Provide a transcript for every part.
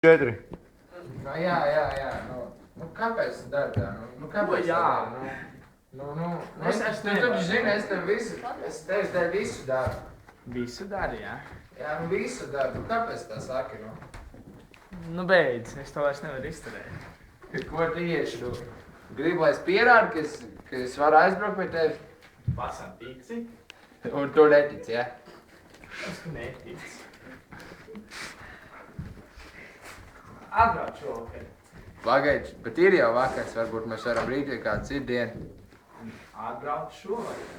4. Jā. Nu kāpēc tu dari tā? Nu kāpēc jā? Es taču zinu, es tev visu daru. Visu dari, jā? Jā, nu visu daru. Nu kāpēc tā saki, nu? Nu beidz, es to vairs nevaru izturēt. Ko tu ieši, tu? Gribu, lai es pierādu, ka es varu aizbraukt pie tevi? Pasam tiksi? Un tu netici, jā? Es neticu. Atbrauc šovakar. Pagaidž, bet ir jau vakars, varbūt mēs varam rītīt kādu citu dienu. Atbrauc šovakar.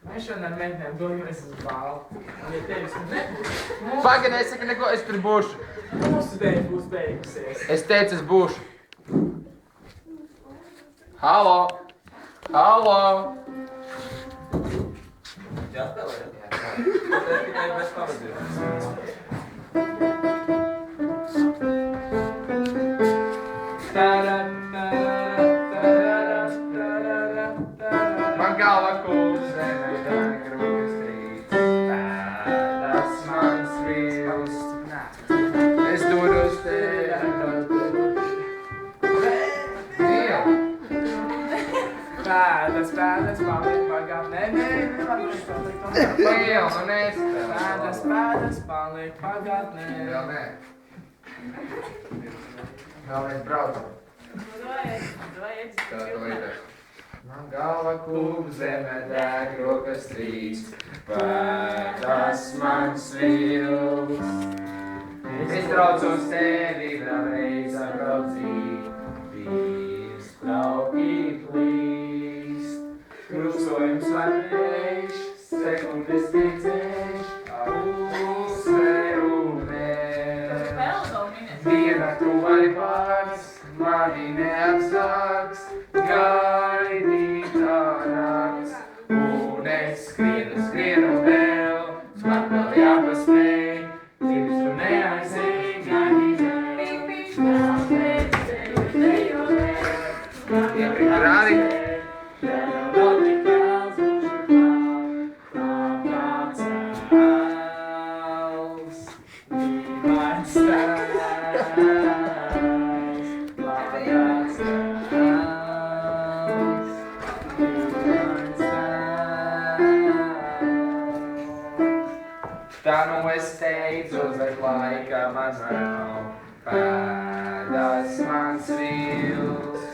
Mēs šodien ar meitenēm dojamies uz balvu. Un ja tevis tur nebūs, Pagaid, nesaka neko, es tur būšu. mūsu dēļ būs beigusies. Es teicu, es būšu. Halo! Jāspēlē, jā? Tas tikai bez pavadījuma. Man galva kūs zemē, rokas trīt. Pēdas mans vīls. Es dodu uz tevi. Vīl. Pēdas paliek pagātnē. Vīl, nu nespēlē. Pēdas paliek pagātnē. Vēl nē. Vēl mēs braucam. Tā to ir. Man galva kūp zemē dēg, rokas trīs. Pēdas mans vīls. Es traucu uz tevi vēlreiz atbraucīt. Vīrs trauki plīst. Krustojums varēš, sekundes ticēš. Uzsverumē. Diena tu vari pārs, mani neapsāks. Gaidītā nakts. Un es skrienu vēl, man vēl jāpaspēj. Tirgus tu neaizēji, gaidīt vēl. Iepriekš rādi. Tā nu es steidzos, bet laika man nav. Pēdas mans vīls.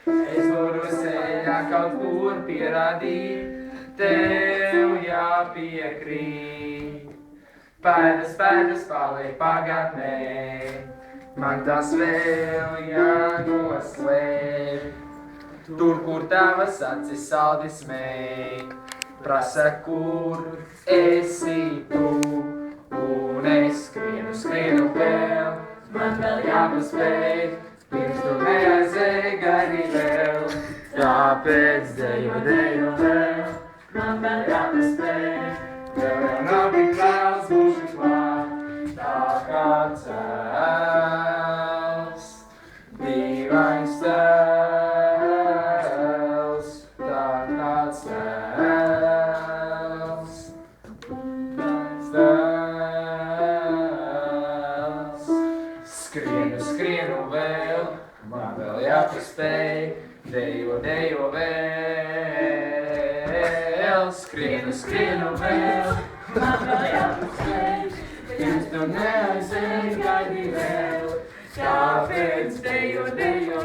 Es varu ceļā kaut kur pierādīt, tev jāpiekrīt. Pēdas paliek pagātnē, man tas vēl jānoslēp. Tur, kur tavas acis saldi smēj, prasa, kur esi tu. Un es skrienu vēl, man vēl jāpaspēj. Pirms tu neaizēji, gaidi vēl. Tāpēc deju vēl, man vēl jāpaspēj. Vēl jau nav tik vēls, būšu klāt. Tā kā cēls, dīvains tēls. Tā kā cēls, tēls. Skrienu vēl, man vēl jāpaspēj. Dejo vēl, skrienu vēl, man vēl jāpaspēj. Pirms tu neaizēji, gaidi vēl. Tāpēc dejo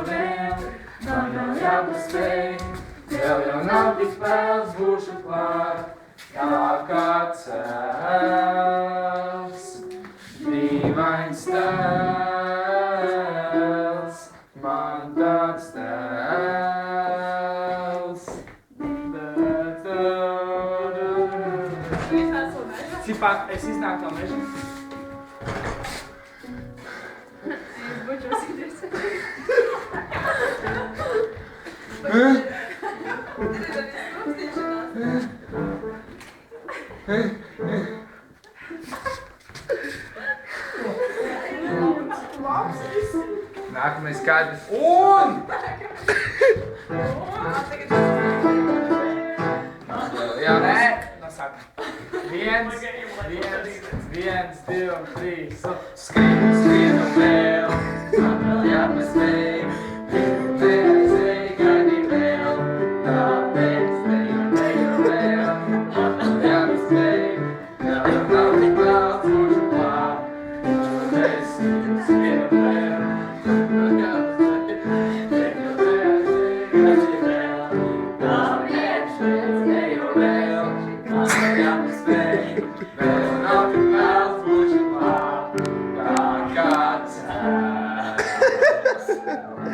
vēl, man vēl jāpaspēj. Vēl jau nav tik vēls, būšu klāt. Tā kā cēls, dīvains tēls. Man tāds tēls. Cipā, es iznāku no meža. Nākamais skaidrs. Un! Jā, Nē, no saka. 1, 2, 3. skrienu vēl. Paldies!